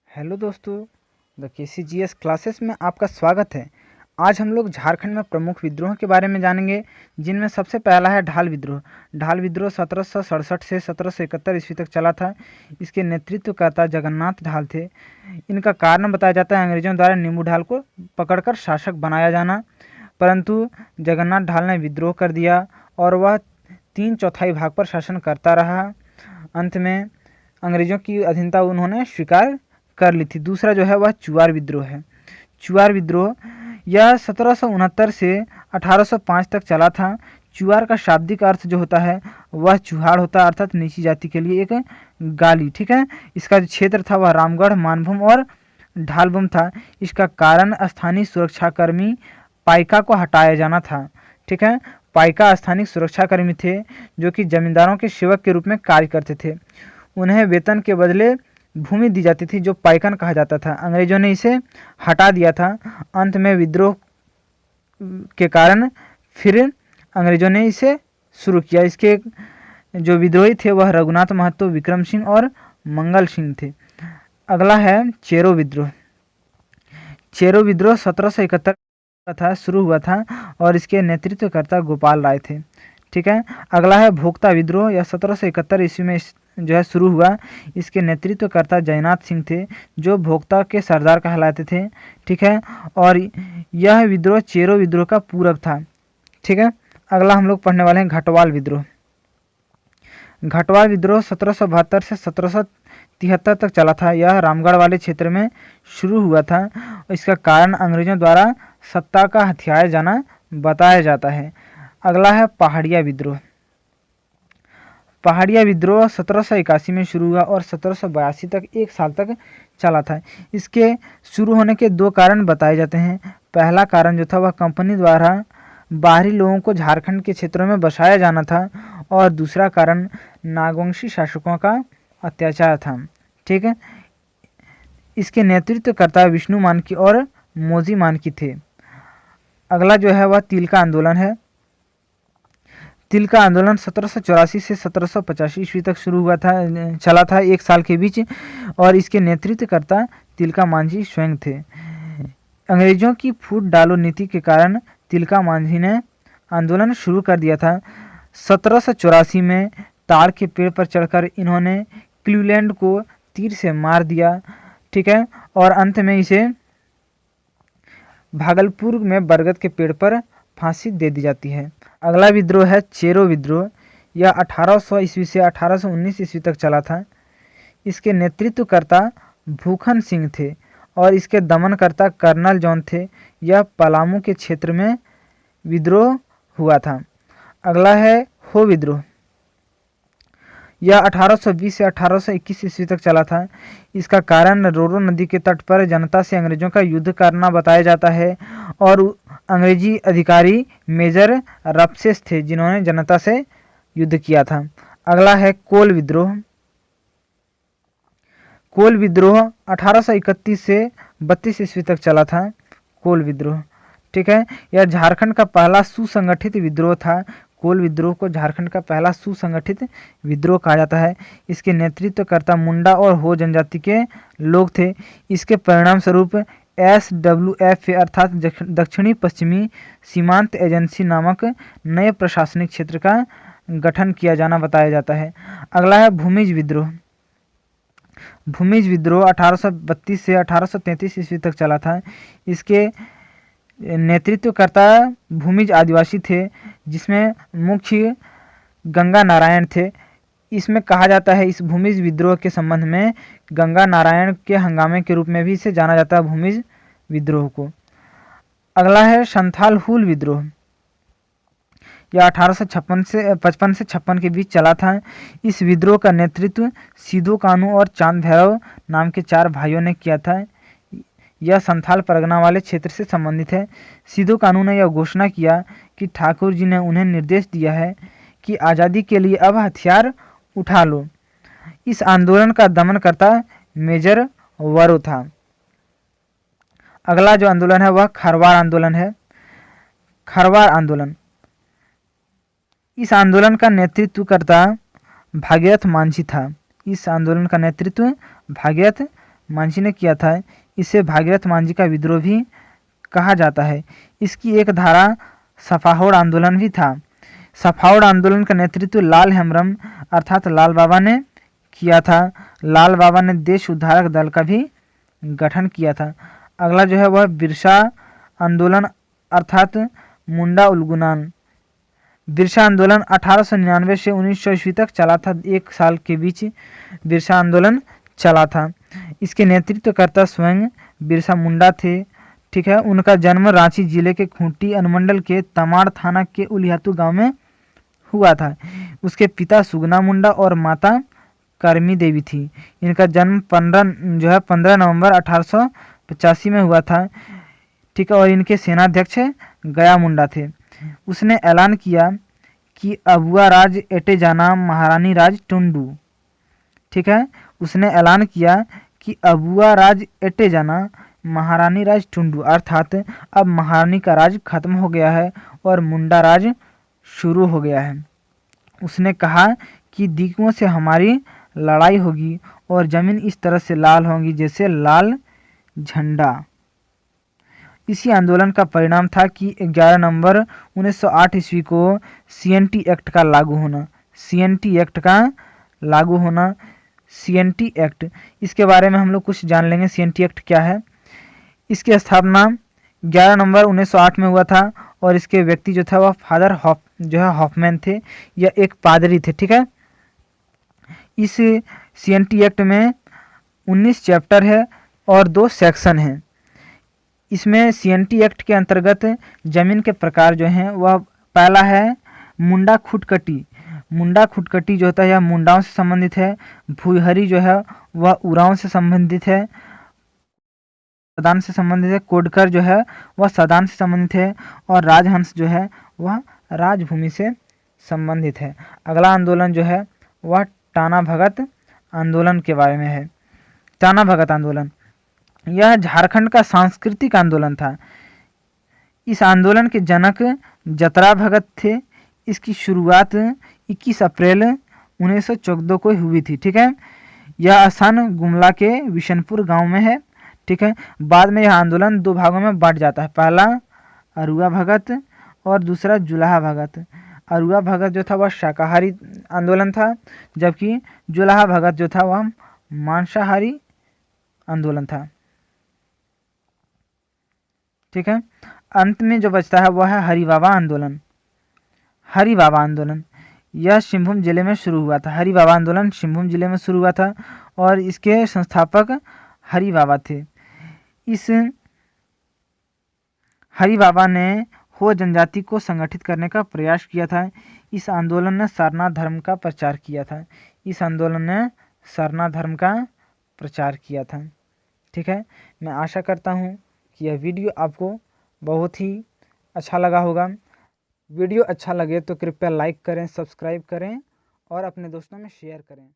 Hello दोस्तों, the KCGS classes में आपका स्वागत है। आज हम लोग झारखंड में प्रमुख विद्रोह के बारे में जानेंगे, जिनमें सबसे पहला है ढाल विद्रोह। ढाल विद्रोह 1767 से 1771 ईस्वी तक चला था। इसके नेतृत्वकर्ता जगन्नाथ ढाल थे। इनका कारण बताया जाता है अंग्रेजों द्वारा नींबू ढाल को पकड़कर शासक बनाया जाना, परंतु जगन्नाथ ढाल ने विद्रोह कर दिया और वह 3/4 भाग पर शासन करता रहा। अंत में अंग्रेजों की अधीनता उन्होंने स्वीकार कर ली थी। दूसरा जो है वह चुआर विद्रोह है। चुआर विद्रोह यह 1769 से 1805 तक चला था। चुआर का शाब्दिक अर्थ जो होता है वह चुहाड़ होता है, अर्थात नीची जाति के लिए एक गाली। ठीक है, इसका जो क्षेत्र था वह रामगढ़, मानभूम और ढालभूम था। इसका कारण स्थानीय सुरक्षाकर्मी पाइका को हटाया जाना था। ठीक है, पाइका स्थानीय सुरक्षाकर्मी थे जो कि जमींदारों के सेवक के रूप में कार्य करते थे। उन्हें वेतन के बदले भूमि दी जाती थी जो पाइकन कहा जाता था। अंग्रेजों ने इसे हटा दिया था। अंत में विद्रोह के कारण फिर अंग्रेजों ने इसे शुरू किया। इसके जो विद्रोही थे वह रघुनाथ महतो, विक्रम सिंह और मंगल सिंह थे। अगला है चेरो विद्रोह। चेरो विद्रोह 1771 था, शुरू हुआ था और इसके नेतृत्वकर्ता गोपाल राय थे। ठीक है, अगला है भोक्ता विद्रोह। यह 1771 ईस्वी में जो है शुरू हुआ। इसके नेतृत्वकर्ता जयनाथ सिंह थे जो भोक्ता के सरदार कहलाते थे। ठीक है, और यह विद्रोह चेरो विद्रोह का पूरक था। ठीक है, अगला हम लोग पढ़ने वाले हैं घटवाल विद्रोह। घटवाल विद्रोह 1772 से 1773 तक चला था। यह रामगढ़ वाले क्षेत्र में शुरू हुआ था। इसका कारण अंग्रेजों द्वारा सत्ता का हथियाया जाना बताया जाता है। अगला है पहाड़िया विद्रोह। पहाड़िया विद्रोह 1781 में शुरू हुआ और 1782 तक 1 साल तक चला था। इसके शुरू होने के 2 कारण बताए जाते हैं। पहला कारण जो था वह कंपनी द्वारा बाहरी लोगों को झारखंड के क्षेत्रों में बसाया जाना था और दूसरा कारण नागवंशी शासकों का अत्याचार था। ठीक है, इसके नेतृत्वकर्ता विष्णु मानकी और मोजी मानकी थे। अगला जो है वह तिल का आंदोलन है। तिल का आंदोलन 1784 से 1785 ईस्वी तक शुरू हुआ था, चला था 1 साल के बीच, और इसके नेतृत्वकर्ता तिलका मांझी स्वयं थे। अंग्रेजों की फूट डालो नीति के कारण तिलका मांझी ने आंदोलन शुरू कर दिया था। 1784 में ताड़ के पेड़ पर चढ़कर इन्होंने क्लीवलैंड को तीर से मार दिया। ठीक है, और अंत में इसे भागलपुर में बरगद के पेड़ पर फांसी दे दी जाती है। अगला विद्रोह है चेरो विद्रोह। यह 1800 ईस्वी से 1819 ईस्वी तक चला था। इसके नेतृत्वकर्ता भूखन सिंह थे और इसके दमनकर्ता कर्नल जॉन थे। यह पलामू के क्षेत्र में विद्रोह हुआ था। अगला है हो विद्रोह। यह 1820 से 1821 ईस्वी तक चला था। इसका कारण रोरो नदी के तट पर जनता से अंग्रेजों का युद्ध करना बताया जाता है और अंग्रेजी अधिकारी मेजर रफसेस थे जिन्होंने जनता से युद्ध किया था। अगला है कोल विद्रोह। कोल विद्रोह 1831 से 32 ईस्वी तक चला था। कोल विद्रोह, ठीक है, यह झारखंड का पहला सुसंगठित विद्रोह था। कोल विद्रोह को झारखंड का पहला सुसंगठित विद्रोह कहा जाता है। इसके नेतृत्वकर्ता मुंडा और हो जनजाति के लोग थे। इसके परिणाम स्वरूप SWF अर्थात दक्षिणी पश्चिमी सीमांत एजेंसी नामक नए प्रशासनिक क्षेत्र का गठन किया जाना बताया जाता है। अगला है भूमिज विद्रोह। भूमिज विद्रोह 1832 से 1833 ईस्वी तक चला था। इसके नेतृत्वकर्ता भूमिज आदिवासी थे जिसमें मुख्य गंगा नारायण थे। इसमें कहा जाता है, इस भूमिज विद्रोह के संबंध में गंगा नारायण के हंगामे के रूप में भी इसे जाना जाता है, भूमिज विद्रोह को। अगला है संथाल हुल विद्रोह। यह 1855 से 56 के बीच चला था। इस विद्रोह का नेतृत्व सिदो कानू और चांद भैरव नाम के 4 भाइयों ने किया था। यह संथाल परगना वाले क्षेत्र से संबंधित है। सिदो कानू ने यह घोषणा किया कि ठाकुर जी ने उन्हें निर्देश दिया है कि आज़ादी के लिए अब हथियार उठा लो। इस आंदोलन का दमनकर्ता मेजर वरो था। अगला जो आंदोलन है वह खरवार आंदोलन है। खरवार आंदोलन, इस आंदोलन का नेतृत्वकर्ता भागीरथ मांझी था। इस आंदोलन का नेतृत्व भागीरथ मांझी ने किया था। इसे भागीरथ मांझी का विद्रोह भी कहा जाता है। इसकी एक धारा सफाहोड़ आंदोलन भी था। सफाहोड़ आंदोलन का नेतृत्व लाल हेम्ब्रम अर्थात लाल बाबा ने किया था। लाल बाबा ने देश उद्धारक दल का भी गठन किया था। अगला जो है वह बिरसा आंदोलन अर्थात मुंडा उलगुनान। बिरसा आंदोलन 1899 से 1900 ईस्वी तक चला था। 1 साल के बीच बिरसा आंदोलन चला था। इसके नेतृत्वकर्ता स्वयं बिरसा मुंडा थे। ठीक है, उनका जन्म रांची जिले के खूंटी अनुमंडल के तमाड़ थाना के उलियातू गांव में हुआ था। उसके पिता सुगना मुंडा और माता करमी देवी थी। इनका जन्म 15 नवंबर 1885 में हुआ था। ठीक है, और इनके सेनाध्यक्ष गया मुंडा थे। उसने ऐलान किया कि अबुआ राज एटे जाना महारानी राज टुंडू। ठीक है, उसने ऐलान किया कि अबुआ राज एटे जाना महारानी राज टुंडू अर्थात अब महारानी का राज खत्म हो गया है और मुंडा राज शुरू हो गया है। उसने कहा कि दीकुओं से हमारी लड़ाई होगी और जमीन इस तरह से लाल होगी जैसे लाल झंडा। इसी आंदोलन का परिणाम था कि 11 नवंबर 1908 ईस्वी को CNT एक्ट का लागू होना। CNT एक्ट का लागू होना। CNT एक्ट, इसके बारे में हम लोग कुछ जान लेंगे। CNT एक्ट क्या है? इसकी स्थापना 11 नवंबर 1908 में हुआ था और इसके व्यक्ति जो था वह फादर हॉफमैन थे। यह एक पादरी थे। ठीक है, इस CNT एक्ट में 19 चैप्टर है और 2 सेक्शन हैं। इसमें CNT एक्ट के अंतर्गत जमीन के प्रकार जो हैं वह पहला है मुंडा खुटकटी। मुंडा खुटकटी जो होता है यह मुंडाओं से संबंधित है। भूहरी जो है वह उरांव से संबंधित है, सदान से संबंधित है। कोडकर जो है वह सदान से संबंधित है और राजहंस जो है वह राजभूमि से संबंधित है। अगला आंदोलन जो है वह टाना भगत आंदोलन के बारे में है। टाना भगत आंदोलन यह झारखंड का सांस्कृतिक आंदोलन था। इस आंदोलन के जनक जतरा भगत थे। इसकी शुरुआत 21 अप्रैल 1914 को हुई थी। ठीक है, यह स्थान गुमला के विशनपुर गांव में है। ठीक है, बाद में यह आंदोलन 2 भागों में बांट जाता है। पहला अरुआ भगत और दूसरा जुलाहा भगत। अरुआ भगत जो था वह शाकाहारी आंदोलन था, जबकि जुलाहा भगत जो था वह मांसाहारी आंदोलन था। ठीक है, अंत में जो बचता है वह है हरिबाबा आंदोलन। हरिबाबा आंदोलन यह सिंहभूम जिले में शुरू हुआ था। हरिबाबा आंदोलन सिंहभूम जिले में शुरू हुआ था और इसके संस्थापक हरिबाबा थे। इस हरिबाबा ने हो जनजाति को संगठित करने का प्रयास किया था। इस आंदोलन ने सारनाथ धर्म का प्रचार किया था। इस आंदोलन ने सारनाथ धर्म का प्रचार किया था। ठीक है, मैं आशा करता हूँ कि यह वीडियो आपको बहुत ही अच्छा लगा होगा। वीडियो अच्छा लगे तो कृपया लाइक करें, सब्सक्राइब करें और अपने दोस्तों में शेयर करें।